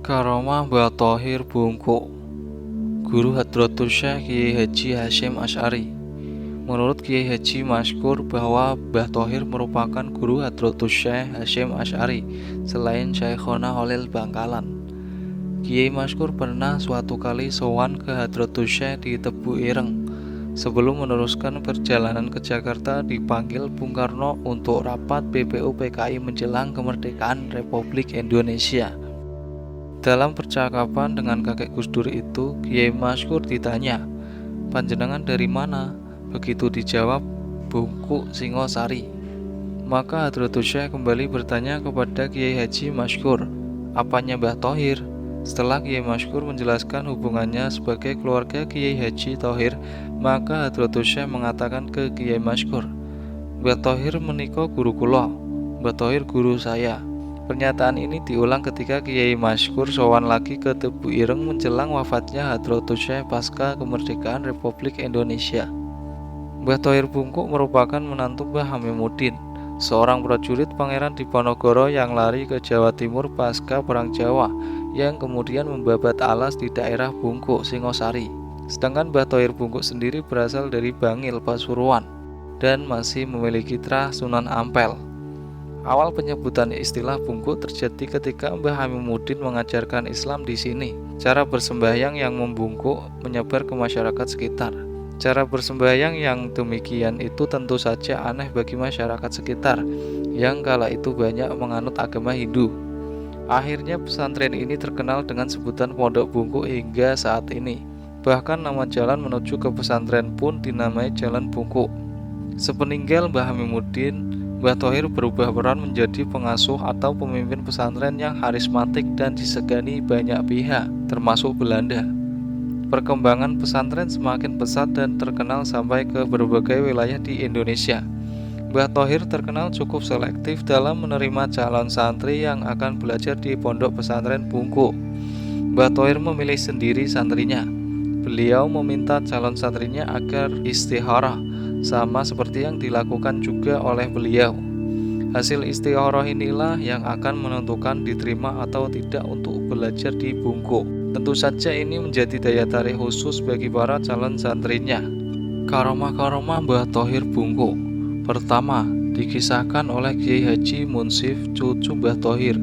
Karomah Mbah Thohir Bungkuk, Guru Hadratus Syekh Kiai Haji Hasyim Asy'ari. Menurut Kiai Haji masyhur bahwa Mbah Thohir merupakan guru Hadratus Syekh Hasyim Asy'ari selain Syekhona Holil Bangkalan. Kiai masyhur pernah suatu kali sowan ke Hadratus Syekh di Tebu Ireng. Sebelum meneruskan perjalanan ke Jakarta, dipanggil Bung Karno untuk rapat BPU PKI menjelang kemerdekaan Republik Indonesia. Dalam percakapan dengan kakek Gus Dur itu, Kiai masyhur ditanya, "Panjenengan dari mana?" Begitu dijawab, "Bungkuk Singosari." Maka Hadratus Syekh kembali bertanya kepada Kiai Haji masyhur, "Apanya Mbah Thohir?" Setelah Kiai masyhur menjelaskan hubungannya sebagai keluarga Kiai Haji Thohir, maka Hadratus Syekh mengatakan ke Kiai masyhur, "Mbah Thohir menika guru kula, Mbah Thohir guru saya." Pernyataan ini diulang ketika Kiai masyhur sowan lagi ke Tebu Ireng menjelang wafatnya Hadratus Syekh pasca kemerdekaan Republik Indonesia. Mbah Thohir Bungkuk merupakan menantu Mbah Hamimuddin, seorang prajurit Pangeran Diponegoro yang lari ke Jawa Timur pasca Perang Jawa, yang kemudian membabat alas di daerah Bungkuk Singosari. Sedangkan Mbah Thohir Bungkuk sendiri berasal dari Bangil, Pasuruan, dan masih memiliki trah Sunan Ampel. Awal penyebutan istilah bungkuk terjadi ketika Mbah Hamimuddin mengajarkan Islam di sini. Cara bersembahyang yang membungkuk menyebar ke masyarakat sekitar. Cara bersembahyang yang demikian itu tentu saja aneh bagi masyarakat sekitar yang kala itu banyak menganut agama Hindu. Akhirnya pesantren ini terkenal dengan sebutan Pondok Bungkuk hingga saat ini. Bahkan nama jalan menuju ke pesantren pun dinamai Jalan Bungkuk. Sepeninggal Mbah Hamimuddin, Mbah Thohir berubah peran menjadi pengasuh atau pemimpin pesantren yang karismatik dan disegani banyak pihak, termasuk Belanda. Perkembangan pesantren semakin pesat dan terkenal sampai ke berbagai wilayah di Indonesia. Mbah Thohir terkenal cukup selektif dalam menerima calon santri yang akan belajar di pondok pesantren Bungkuk. Mbah Thohir memilih sendiri santrinya. Beliau meminta calon santrinya agar istikharah, sama seperti yang dilakukan juga oleh beliau. Hasil istikharah inilah yang akan menentukan diterima atau tidak untuk belajar di Bungkuk. Tentu saja ini menjadi daya tarik khusus bagi para calon santrinya. Karomah-karomah Mbah Thohir Bungkuk. Pertama, dikisahkan oleh Kiai Haji Munsif, cucu Mbah Thohir.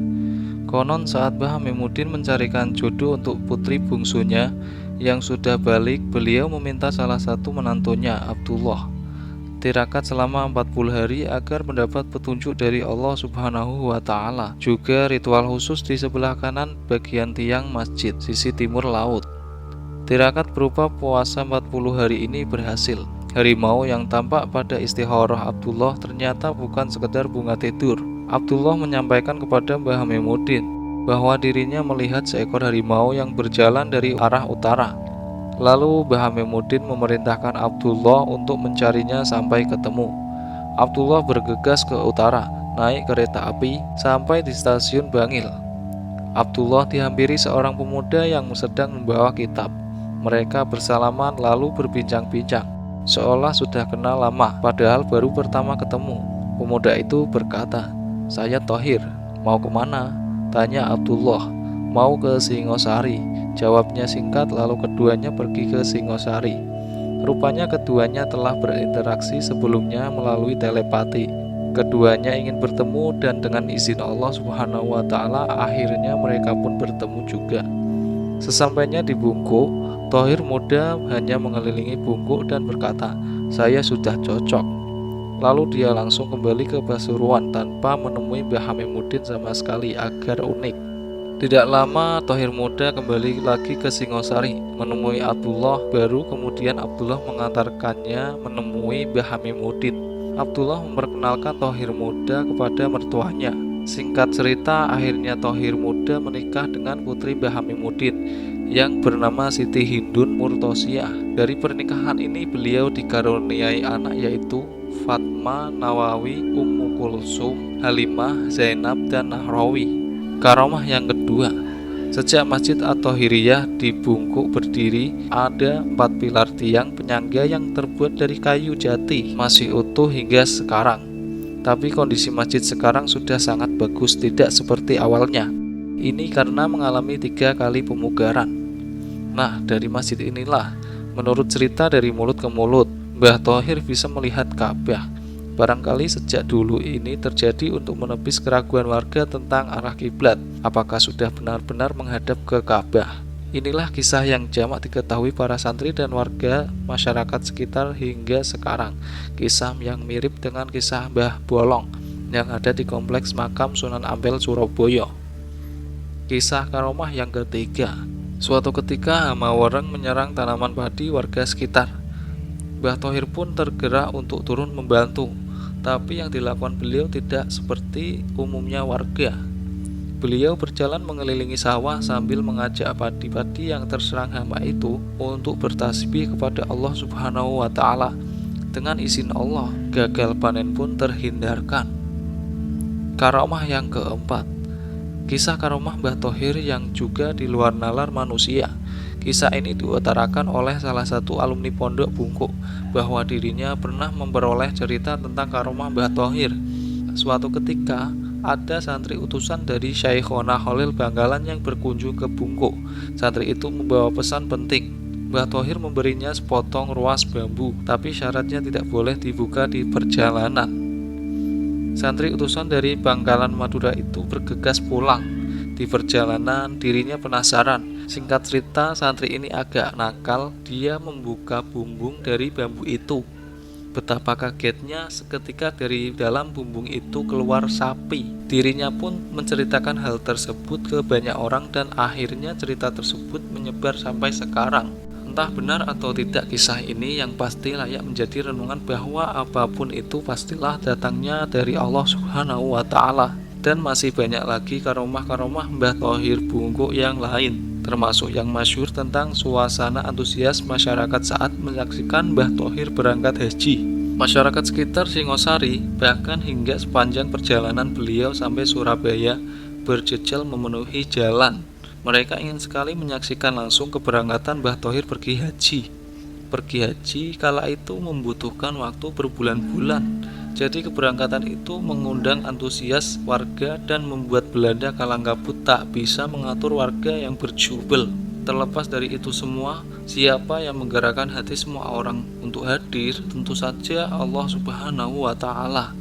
Konon saat Mbah Hamimuddin mencarikan jodoh untuk putri bungsunya yang sudah balik, beliau meminta salah satu menantunya, Abdullah, tirakat selama 40 hari agar mendapat petunjuk dari Allah Subhanahu wa Ta'ala. Juga ritual khusus di sebelah kanan bagian tiang masjid, sisi timur laut. Tirakat berupa puasa 40 hari ini berhasil. Harimau yang tampak pada istikharah Abdullah ternyata bukan sekedar bunga tidur. Abdullah menyampaikan kepada Mbah Hamimuddin bahwa dirinya melihat seekor harimau yang berjalan dari arah utara. Lalu Mbah Hamimuddin memerintahkan Abdullah untuk mencarinya sampai ketemu. Abdullah bergegas ke utara, naik kereta api sampai di stasiun Bangil. Abdullah dihampiri seorang pemuda yang sedang membawa kitab. Mereka bersalaman lalu berbincang-bincang, seolah sudah kenal lama, padahal baru pertama ketemu. Pemuda itu berkata, "Saya Thohir, mau kemana?" Tanya Abdullah. "Mau ke Singosari," jawabnya singkat, lalu keduanya pergi ke Singosari. Rupanya keduanya telah berinteraksi sebelumnya melalui telepati. Keduanya ingin bertemu dan dengan izin Allah Subhanahu wa Ta'ala akhirnya mereka pun bertemu juga. Sesampainya di Bungkuk, Thohir muda hanya mengelilingi Bungkuk dan berkata, "Saya sudah cocok." Lalu dia langsung kembali ke Pasuruan tanpa menemui Mbah Hamimuddin sama sekali, agar unik. Tidak lama Thohir muda kembali lagi ke Singosari menemui Abdullah, baru kemudian Abdullah mengantarkannya menemui Mbah Hamimuddin. Abdullah memperkenalkan Thohir muda kepada mertuanya. Singkat cerita, akhirnya Thohir muda menikah dengan putri Mbah Hamimuddin yang bernama Siti Hindun Murtosiah. Dari pernikahan ini beliau dikaruniai anak yaitu Fatma, Nawawi, Ummu Kulsum, Halimah, Zainab, dan Nahrawi. Karomah yang kedua, sejak Masjid At-Thohiriyah di Bungkuk berdiri, ada 4 pilar tiang penyangga yang terbuat dari kayu jati, masih utuh hingga sekarang. Tapi kondisi masjid sekarang sudah sangat bagus, tidak seperti awalnya. Ini karena mengalami 3 kali pemugaran. Nah, dari masjid inilah, menurut cerita dari mulut ke mulut, Mbah Thohir bisa melihat Ka'bah. Barangkali sejak dulu ini terjadi untuk menepis keraguan warga tentang arah kiblat, apakah sudah benar-benar menghadap ke Ka'bah. Inilah kisah yang jamak diketahui para santri dan warga masyarakat sekitar hingga sekarang. Kisah yang mirip dengan kisah Mbah Bolong yang ada di kompleks makam Sunan Ampel, Surabaya. Kisah karomah yang ketiga. Suatu ketika hama wareng menyerang tanaman padi warga sekitar. Mbah Thohir pun tergerak untuk turun membantu, tapi yang dilakukan beliau tidak seperti umumnya warga. Beliau berjalan mengelilingi sawah sambil mengajak padi-padi yang terserang hama itu untuk bertasbih kepada Allah Subhanahu wa Ta'ala. Dengan izin Allah, gagal panen pun terhindarkan. Karomah yang keempat. Kisah karomah Mbah Thohir yang juga di luar nalar manusia. Kisah ini diutarakan oleh salah satu alumni Pondok Bungkuk bahwa dirinya pernah memperoleh cerita tentang karomah Mbah Thohir. Suatu ketika, ada santri utusan dari Syekhona Khalil Bangkalan yang berkunjung ke Bungkuk. Santri itu membawa pesan penting. Mbah Thohir memberinya sepotong ruas bambu, tapi syaratnya tidak boleh dibuka di perjalanan. Santri utusan dari Bangkalan Madura itu bergegas pulang. Di perjalanan, dirinya penasaran. Singkat cerita, santri ini agak nakal. Dia membuka bumbung dari bambu itu. Betapa kagetnya seketika dari dalam bumbung itu keluar sapi. Dirinya pun menceritakan hal tersebut ke banyak orang dan akhirnya cerita tersebut menyebar sampai sekarang. Entah benar atau tidak kisah ini, yang pasti layak menjadi renungan bahwa apapun itu pastilah datangnya dari Allah Subhanahu wa Ta'ala. Dan masih banyak lagi karomah-karomah Mbah Thohir Bungkuk yang lain, termasuk yang masyhur tentang suasana antusias masyarakat saat menyaksikan Mbah Thohir berangkat haji. Masyarakat sekitar Singosari, bahkan hingga sepanjang perjalanan beliau sampai Surabaya, berjejal memenuhi jalan. Mereka ingin sekali menyaksikan langsung keberangkatan Mbah Thohir pergi haji. Pergi haji kala itu membutuhkan waktu berbulan-bulan. Jadi keberangkatan itu mengundang antusias warga dan membuat Belanda kalang kabut tak bisa mengatur warga yang berjubel. Terlepas dari itu semua, siapa yang menggerakkan hati semua orang untuk hadir? Tentu saja Allah Subhanahu wa Ta'ala.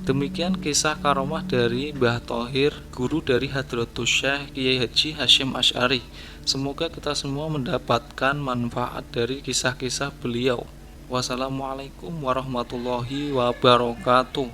Demikian kisah karomah dari Mbah Thohir, guru dari Hadratus Syekh Kiai Haji Hasyim Asy'ari. Semoga kita semua mendapatkan manfaat dari kisah-kisah beliau. Wassalamualaikum warahmatullahi wabarakatuh.